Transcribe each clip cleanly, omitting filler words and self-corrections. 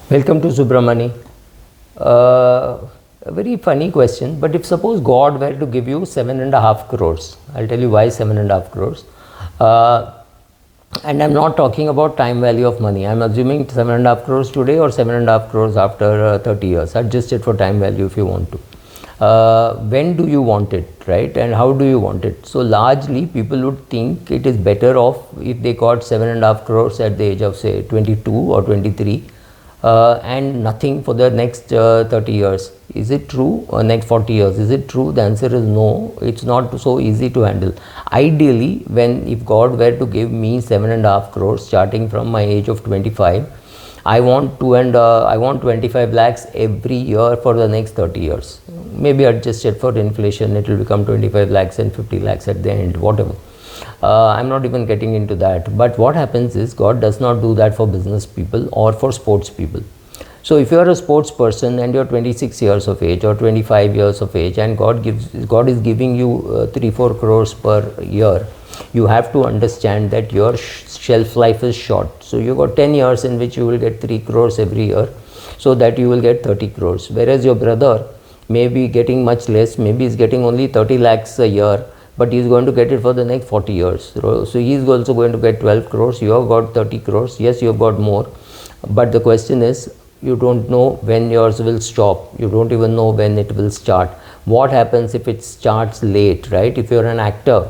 Welcome to Subramani. A very funny question, but if suppose God were to give you 7.5 crores, I'll tell you why 7.5 crores. And I'm not talking about time value of money. I'm assuming 7.5 crores today or 7.5 crores after 30 years. Adjust it for time value if you want to. When do you want it, right? And how do you want it? So largely people would think it is better off if they got 7.5 crores at the age of say 22 or 23 and nothing for the next 30 years. Is it true? Or next 40 years? Is it true? The answer is no. It's not so easy to handle. Ideally, if God were to give me 7.5 crores starting from my age of 25, I want 25 lakhs every year for the next 30 years. Maybe adjusted for inflation, it will become 25 lakhs and 50 lakhs at the end, whatever. I'm not even getting into that. But what happens is God does not do that for business people or for sports people. So if you are a sports person and you're 26 years of age or 25 years of age and God is giving you 3-4 crores per year, you have to understand that your shelf life is short. So you got 10 years in which you will get 3 crores every year, so that you will get 30 crores. Whereas your brother may be getting much less, maybe he's getting only 30 lakhs a year, but he's going to get it for the next 40 years. So he's also going to get 12 crores. You have got 30 crores. Yes, you have got more. But the question is, you don't know when yours will stop. You don't even know when it will start. What happens if it starts late, right? If you're an actor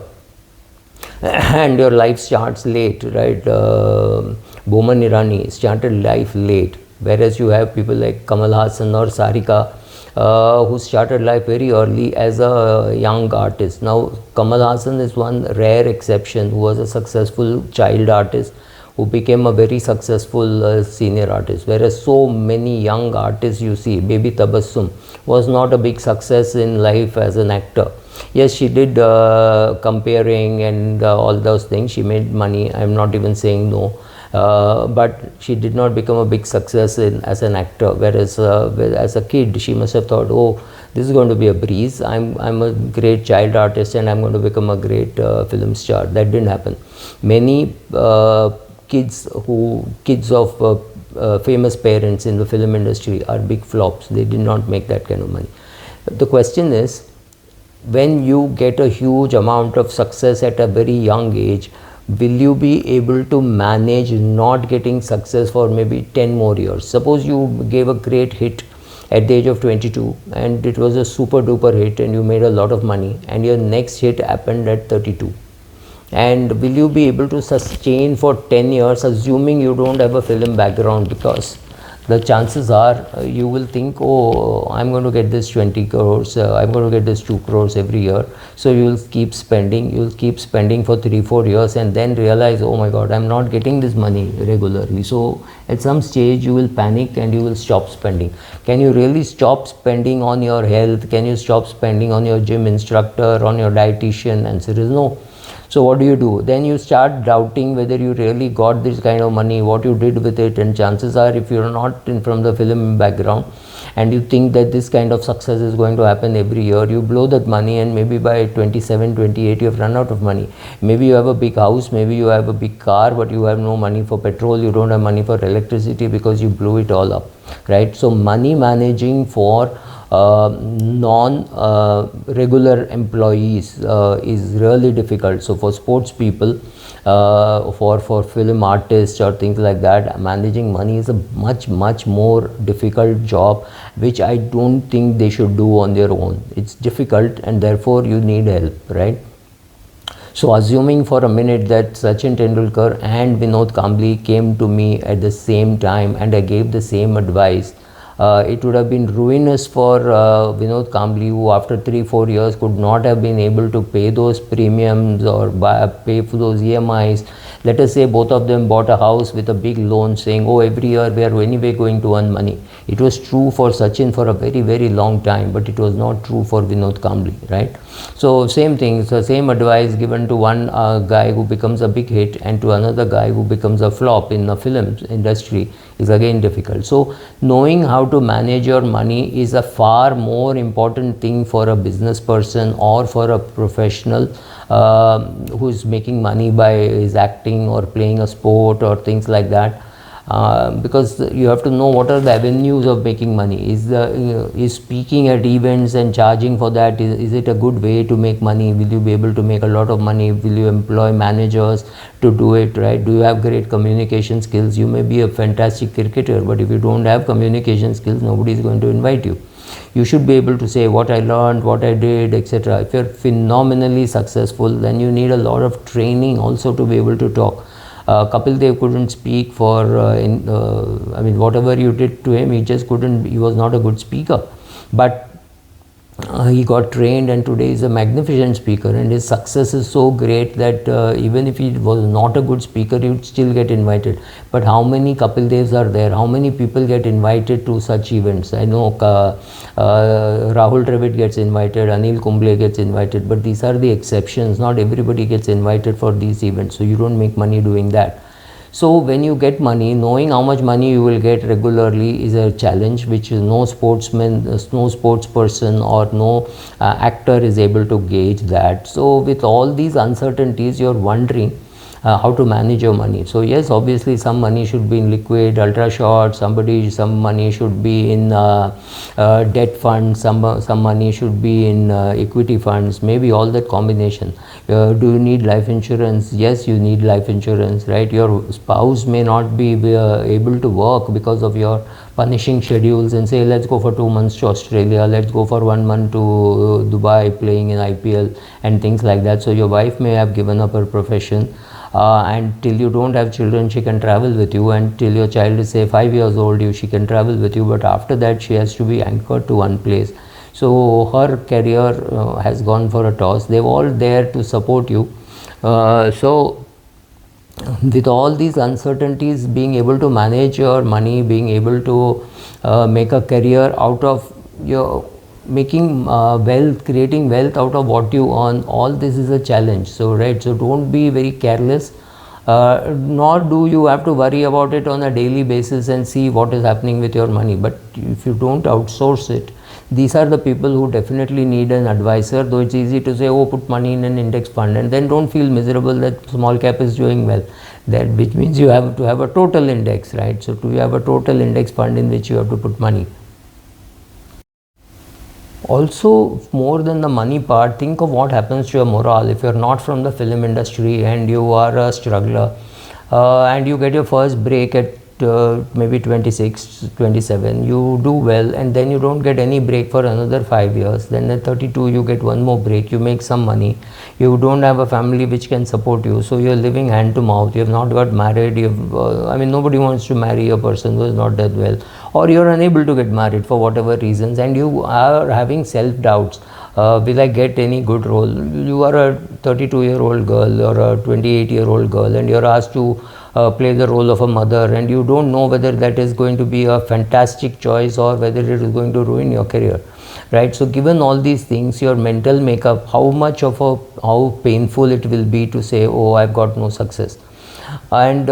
and your life starts late, right? Boman Irani started life late, whereas you have people like Kamal Hassan or Sarika who started life very early as a young artist. Now, Kamal Hassan is one rare exception who was a successful child artist who became a very successful senior artist, whereas so many young artists you see, Baby Tabassum was not a big success in life as an actor. Yes, she did comparing and all those things. She made money. I'm not even saying no. But she did not become a big success as an actor, whereas as a kid she must have thought, oh, this is going to be a breeze. I'm a great child artist and I'm going to become a great film star. That didn't happen. Many kids of famous parents in the film industry are big flops. They did not make that kind of money. The question is, when you get a huge amount of success at a very young age, will you be able to manage not getting success for maybe 10 more years? Suppose you gave a great hit at the age of 22 and it was a super duper hit and you made a lot of money, and your next hit happened at 32. And will you be able to sustain for 10 years, assuming you don't have a film background? Because the chances are you will think, oh, I'm going to get this 20 crores, I'm going to get this 2 crores every year. So you will keep spending for 3-4 years and then realize, oh my God, I'm not getting this money regularly. So at some stage you will panic and you will stop spending. Can you really stop spending on your health? Can you stop spending on your gym instructor, on your dietitian? Answer is no. So what do? Then you start doubting whether you really got this kind of money, what you did with it. And chances are, if you're not from the film background and you think that this kind of success is going to happen every year, you blow that money and maybe by 27, 28 you have run out of money. Maybe you have a big house, maybe you have a big car, but you have no money for petrol, you don't have money for electricity because you blew it all up, right? So money managing for non-regular employees is really difficult. So for sports people, for film artists or things like that, managing money is a much more difficult job, which I don't think they should do on their own. It's difficult and therefore you need help, right? So assuming for a minute that Sachin Tendulkar and Vinod Kambli came to me at the same time and I gave the same advice, it would have been ruinous for Vinod Kambli, who after 3-4 years could not have been able to pay those premiums or pay for those EMIs. Let us say both of them bought a house with a big loan saying, oh, every year we are anyway going to earn money. It was true for Sachin for a very long time, but it was not true for Vinod Kambli, right? So same thing, so same advice given to one guy who becomes a big hit and to another guy who becomes a flop in the film industry is again difficult. So knowing how to manage your money is a far more important thing for a business person or for a professional who is making money by his acting or playing a sport or things like that. because you have to know what are the avenues of making money. Is speaking at events and charging for that, is it a good way to make money? Will you be able to make a lot of money? Will you employ managers to do it, right? Do you have great communication skills? You may be a fantastic cricketer, but if you don't have communication skills, nobody is going to invite you. You should be able to say what I learned, what I did, etc. If you're phenomenally successful, then you need a lot of training also to be able to talk. Kapil Dev couldn't speak for, I mean, whatever you did to him, he just couldn't, he was not a good speaker. But he got trained, and today is a magnificent speaker, and his success is so great that even if he was not a good speaker, he would still get invited. But how many Kapil Devs are there? How many people get invited to such events? I know Rahul Dravid gets invited, Anil Kumble gets invited, but these are the exceptions. Not everybody gets invited for these events, so you don't make money doing that. So when you get money, knowing how much money you will get regularly is a challenge, which no sportsman, no sports person or no actor is able to gauge that. So with all these uncertainties, you're wondering how to manage your money. So yes, obviously some money should be in liquid, ultra short, some money should be in debt funds, some money should be in equity funds, maybe all that combination. Do you need life insurance? Yes, you need life insurance, right? Your spouse may not be able to work because of your punishing schedules and say, let's go for 2 months to Australia, let's go for 1 month to Dubai playing in IPL and things like that. So your wife may have given up her profession, and till you don't have children, she can travel with you, and till your child is say 5 years old, she can travel with you, but after that she has to be anchored to one place. So her career has gone for a toss. They're all there to support you. So with all these uncertainties, being able to manage your money, being able to make a career out of your making wealth, creating wealth out of what you earn, all this is a challenge. So right, so don't be very careless, nor do you have to worry about it on a daily basis and see what is happening with your money. But if you don't outsource it, these are the people who definitely need an advisor. Though it's easy to say, oh, put money in an index fund, and then don't feel miserable that small cap is doing well, that which means you have to have a total index, right? So to have a total index fund in which you have to put money. Also, more than the money part, think of what happens to your morale if you're not from the film industry and you are a struggler, and you get your first break at maybe 26, 27, you do well, and then you don't get any break for another 5 years. Then at 32 you get one more break, you make some money, you don't have a family which can support you, so you're living hand to mouth. You have not got married, I mean, nobody wants to marry a person who is not that well, or you're unable to get married for whatever reasons, and you are having self-doubts. Will I get any good role? You are a 32-year-old girl or a 28-year-old girl, and you're asked to play the role of a mother, and you don't know whether that is going to be a fantastic choice or whether it is going to ruin your career, right? So given all these things, your mental makeup, how painful it will be to say, oh, I've got no success. And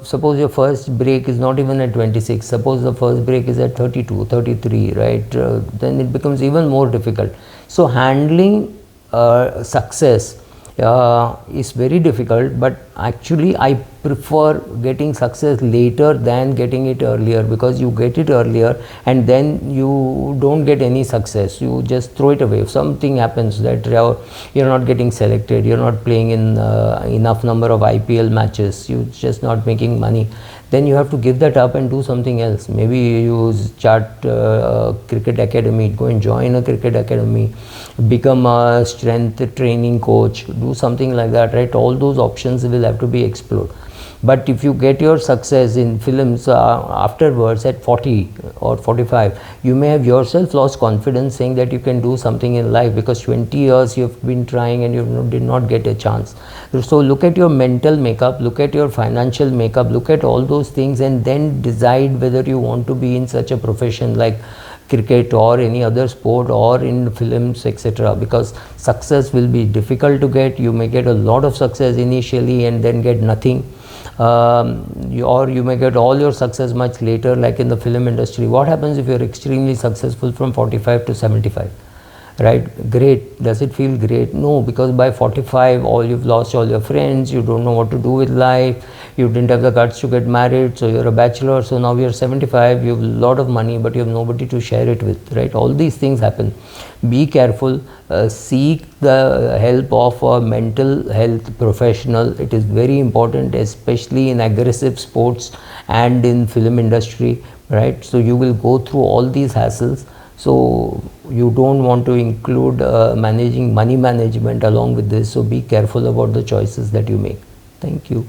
suppose your first break is not even at 26, suppose the first break is at 32, 33, right? Then it becomes even more difficult. So handling success is very difficult, but actually I prefer getting success later than getting it earlier, because you get it earlier and then you don't get any success, you just throw it away. If something happens that you're not getting selected, you're not playing in enough number of IPL matches, you're just not making money, then you have to give that up and do something else. Maybe you start a cricket academy, go and join a cricket academy, become a strength training coach, do something like that, right? All those options will have to be explored. But if you get your success in films afterwards at 40 or 45, you may have yourself lost confidence, saying that you can do something in life, because 20 years you've been trying and you did not get a chance. So look at your mental makeup, look at your financial makeup, look at all those things, and then decide whether you want to be in such a profession like cricket or any other sport or in films, etc. Because success will be difficult to get. You may get a lot of success initially and then get nothing. Or you may get all your success much later, like in the film industry. What happens if you're extremely successful from 45 to 75, right? Great. Does it feel great? No, because by 45 you've lost all your friends, you don't know what to do with life, you didn't have the guts to get married, so you're a bachelor, so now you're 75, you have a lot of money but you have nobody to share it with, right? All these things happen. Be careful. Seek the help of a mental health professional. It is very important, especially in aggressive sports and in film industry, right? So you will go through all these hassles, so you don't want to include managing money management along with this. So be careful about the choices that you make. Thank you.